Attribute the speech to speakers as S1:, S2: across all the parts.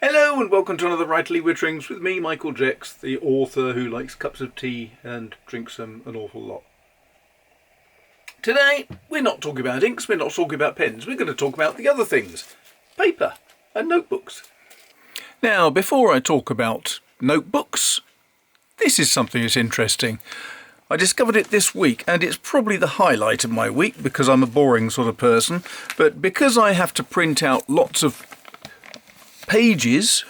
S1: Hello and welcome to another Writerly Witterings with me, Michael Jex, the author who likes cups of tea and drinks them an awful lot. Today, we're not talking about inks, we're not talking about pens, we're going to talk about the other things, paper and notebooks. Now, before I talk about notebooks, this is something that's interesting. I discovered it this week, and it's probably the highlight of my week because I'm a boring sort of person, but because I have to print out lots of pages,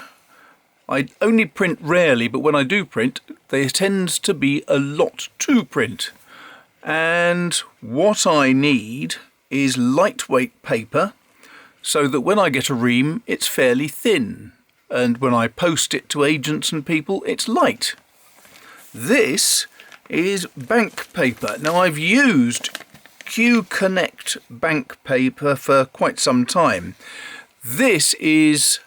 S1: I only print rarely, but when I do print, there tends to be a lot to print. And what I need is lightweight paper so that when I get a ream, it's fairly thin. And when I post it to agents and people, it's light. This is bank paper. Now, I've used Q-Connect bank paper for quite some time. This is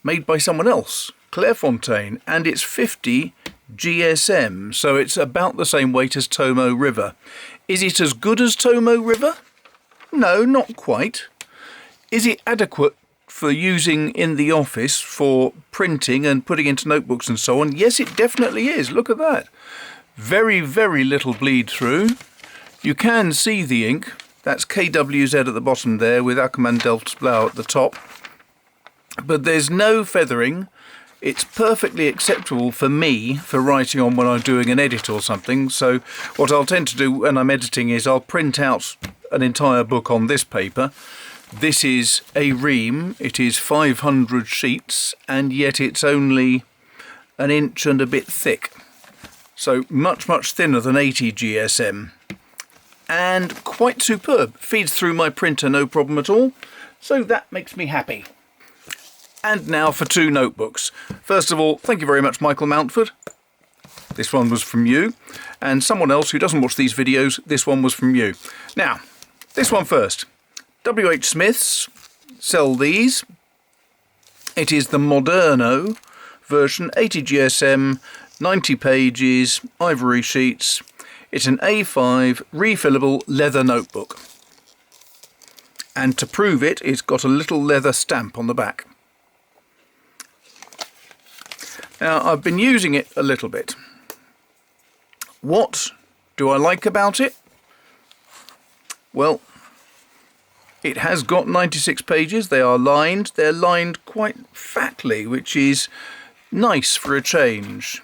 S1: made by someone else, Clairefontaine, and it's 50 GSM, so it's about the same weight as Tomo River. Is it as good as Tomo River? No, not quite. Is it adequate for using in the office for printing and putting into notebooks and so on? Yes, it definitely is. Look at that. Very, very little bleed through. You can see the ink. That's KWZ at the bottom there with Ackermann Delftsblau at the top. But there's no feathering. It's perfectly acceptable for me for writing on when I'm doing an edit or something. So what I'll tend to do when I'm editing is I'll print out an entire book on this paper. This is a ream. It is 500 sheets, and yet it's only an inch and a bit thick. So much, much thinner than 80 GSM. And quite superb. Feeds through my printer, no problem at all. So that makes me happy. And now for two notebooks. First of all, thank you very much, Michael Mountford. This one was from you. And someone else who doesn't watch these videos, this one was from you. Now, this one first. W.H. Smith's sell these. It is the Moderno version, 80 GSM, 90 pages, ivory sheets. It's an A5 refillable leather notebook. And to prove it, it's got a little leather stamp on the back. Now, I've been using it a little bit. What do I like about it? Well, it has got 96 pages. They are lined. They're lined quite fatly, which is nice for a change.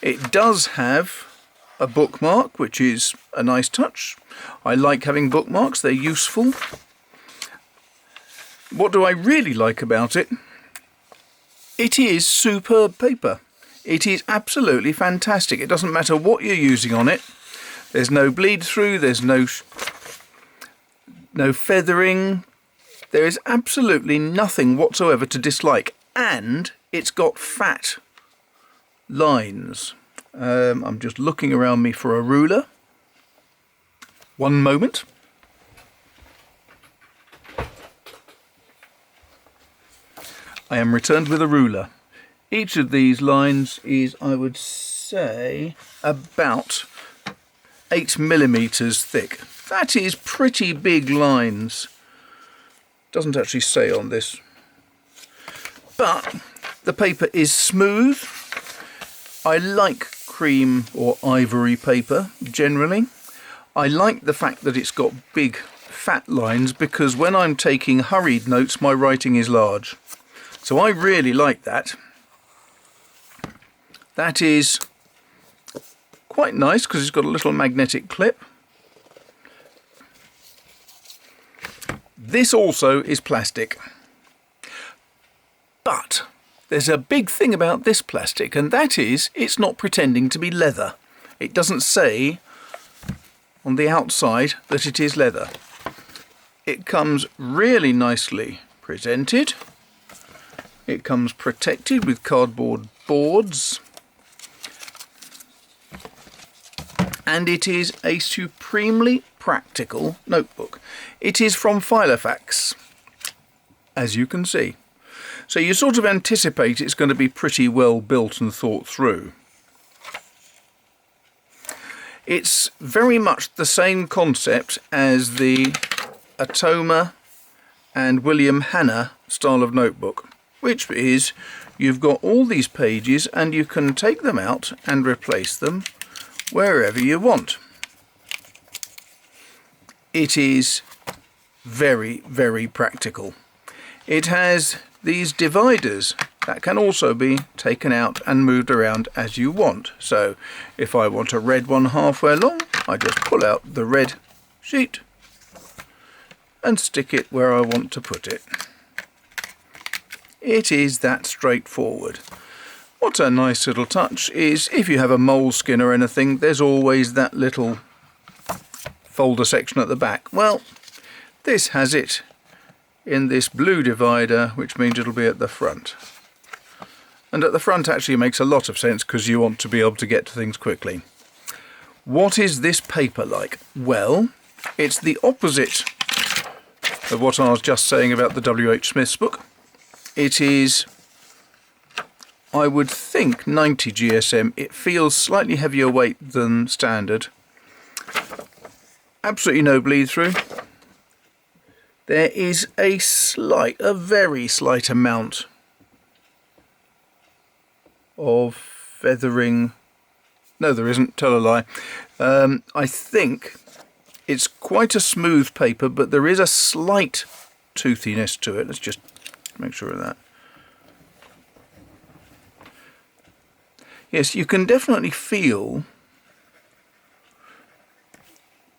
S1: It does have a bookmark, which is a nice touch. I like having bookmarks. They're useful. What do I really like about it? It is superb paper. It is absolutely fantastic. It doesn't matter what you're using on it. There's no bleed through. There's no feathering. There is absolutely nothing whatsoever to dislike. And it's got fat lines. I'm just looking around me for a ruler. One moment. I am returned with a ruler. Each of these lines is, I would say, about 8 millimeters thick. That is pretty big lines. Doesn't actually say on this. But the paper is smooth. I like cream or ivory paper generally. I like the fact that it's got big fat lines because when I'm taking hurried notes, my writing is large. So I really like that. That is quite nice because it's got a little magnetic clip. This also is plastic. But there's a big thing about this plastic, and that is it's not pretending to be leather. It doesn't say on the outside that it is leather. It comes really nicely presented. It comes protected with cardboard boards. And it is a supremely practical notebook. It is from Filofax, as you can see. So you sort of anticipate it's going to be pretty well built and thought through. It's very much the same concept as the Atoma and William Hanna style of notebook. which is you've got all these pages and you can take them out and replace them wherever you want. It is very, very practical. It has these dividers that can also be taken out and moved around as you want. So if I want a red one halfway along, I just pull out the red sheet and stick it where I want to put it. It is that straightforward. What a nice little touch is if you have a moleskin or anything, there's always that little folder section at the back. Well, this has it in this blue divider, which means it'll be at the front. And at the front actually makes a lot of sense because you want to be able to get to things quickly. What is this paper like? Well, it's the opposite of what I was just saying about the W.H. Smith's book. It is, I would think, 90 GSM. It feels slightly heavier weight than standard. Absolutely no bleed through. There is a very slight amount of feathering. No, there isn't, tell a lie. I think it's quite a smooth paper, but there is a slight toothiness to it. Let's just make sure of that. Yes, you can definitely feel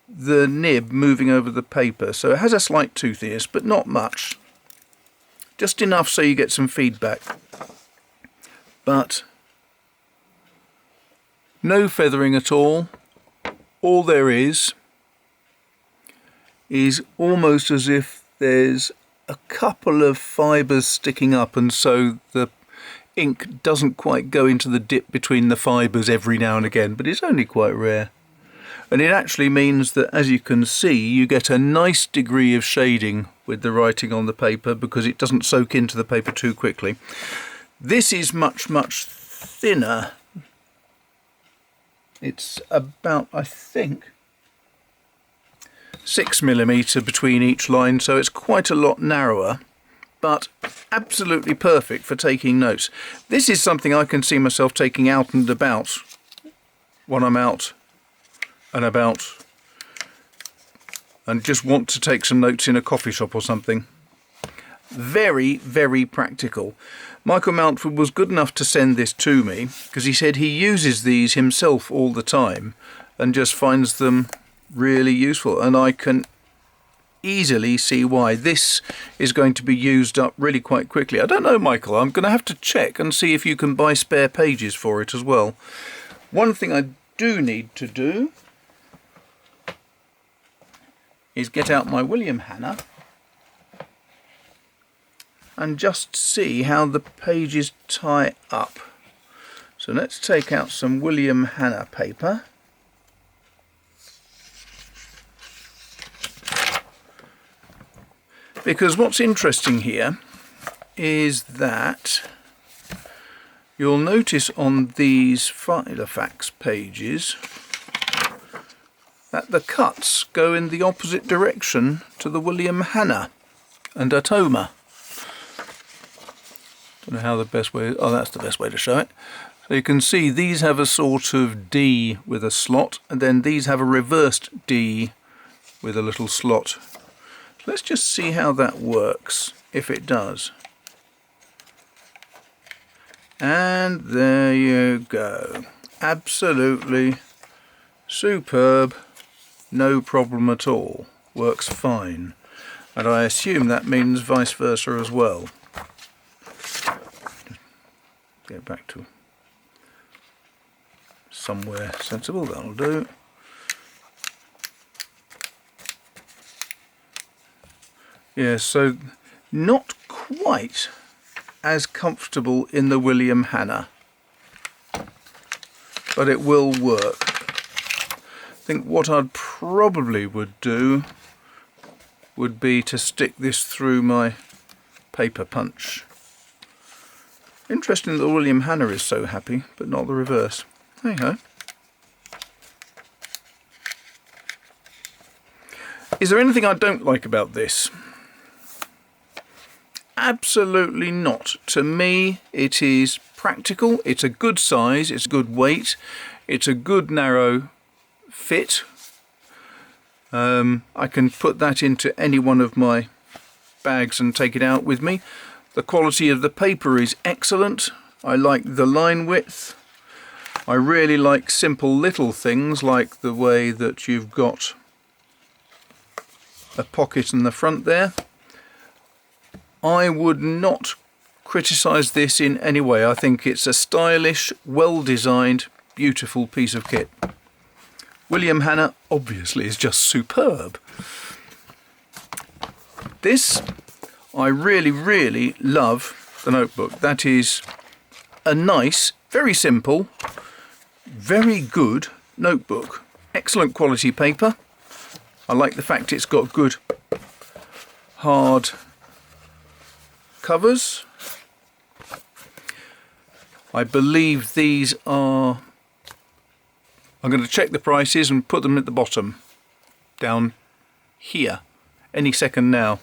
S1: the nib moving over the paper, so it has a slight toothiness, but not much. Just enough so you get some feedback. But no feathering at all. All there is almost as if there's a couple of fibres sticking up, and so the ink doesn't quite go into the dip between the fibres every now and again, but it's only quite rare. And it actually means that, as you can see, you get a nice degree of shading with the writing on the paper because it doesn't soak into the paper too quickly. This is much, much thinner. It's about, I think, 6mm between each line, so it's quite a lot narrower, but absolutely perfect for taking notes. This is something I can see myself taking out and about when I'm out and about and just want to take some notes in a coffee shop or something. Very, very practical. Michael Mountford was good enough to send this to me because he said he uses these himself all the time and just finds them really useful, and I can easily see why. This is going to be used up really quite quickly. I don't know, Michael, I'm going to have to check and see if you can buy spare pages for it as well. One thing I do need to do is get out my William Hanna and just see how the pages tie up. So let's take out some William Hanna paper. Because what's interesting here is that you'll notice on these Filofax pages that the cuts go in the opposite direction to the William Hanna and Atoma. Don't know how the best way, oh, that's the best way to show it. So you can see these have a sort of D with a slot, and then these have a reversed D with a little slot. Let's just see how that works, if it does. And there you go. Absolutely superb. No problem at all. Works fine. And I assume that means vice versa as well. Get back to somewhere sensible, that'll do. Yeah, so not quite as comfortable in the William Hanna, but it will work. I think what I'd probably would do would be to stick this through my paper punch. Interesting that the William Hanna is so happy, but not the reverse. There you go. Is there anything I don't like about this? Absolutely not. To me, it is practical, it's a good size, it's a good weight, it's a good narrow fit. I can put that into any one of my bags and take it out with me. The quality of the paper is excellent. I like the line width. I really like simple little things like the way that you've got a pocket in the front there. I would not criticise this in any way. I think it's a stylish, well-designed, beautiful piece of kit. William Hanna obviously is just superb. This, I really, really love the notebook. That is a nice, very simple, very good notebook. Excellent quality paper. I like the fact it's got good hard covers. I believe these are... I'm going to check the prices and put them at the bottom, down here, any second now.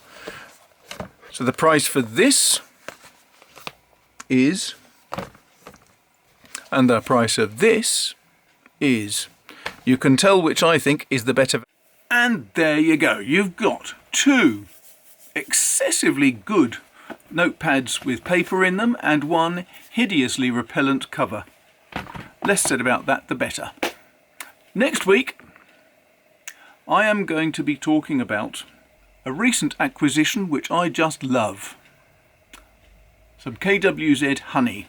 S1: So the price for this is, and the price of this is, you can tell which I think is the better. And there you go, you've got two excessively good notepads with paper in them and one hideously repellent cover. Less said about that the better. Next week I am going to be talking about a recent acquisition which I just love. Some KWZ honey.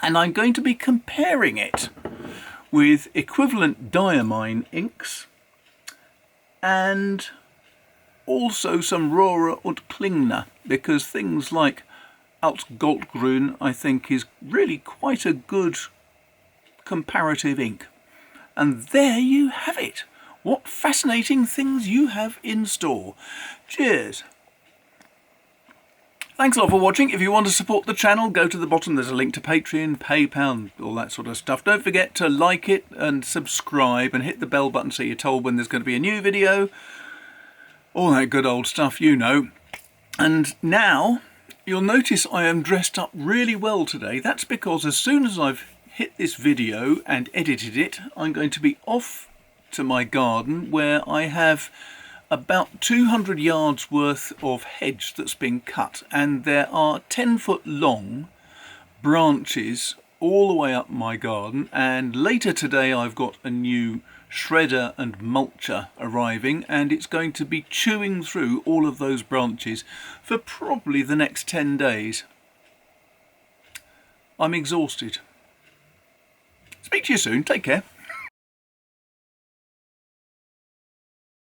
S1: And I'm going to be comparing it with equivalent diamine inks and also some Rohrer und Klingner, because things like Alt Goldgrün I think is really quite a good comparative ink. And there you have it. What fascinating things you have in store. Cheers. Thanks a lot for watching. If you want to support the channel, go to the bottom. There's a link to Patreon, PayPal, all that sort of stuff. Don't forget to like it and subscribe and hit the bell button so you're told when there's going to be a new video. All that good old stuff, you know. And now you'll notice I am dressed up really well today. That's because as soon as I've hit this video and edited it, I'm going to be off to my garden where I have about 200 yards worth of hedge that's been cut, and there are 10-foot long branches all the way up my garden, and later today I've got a new shredder and mulcher arriving, and it's going to be chewing through all of those branches for probably the next 10 days. I'm exhausted. Speak to you soon. Take care.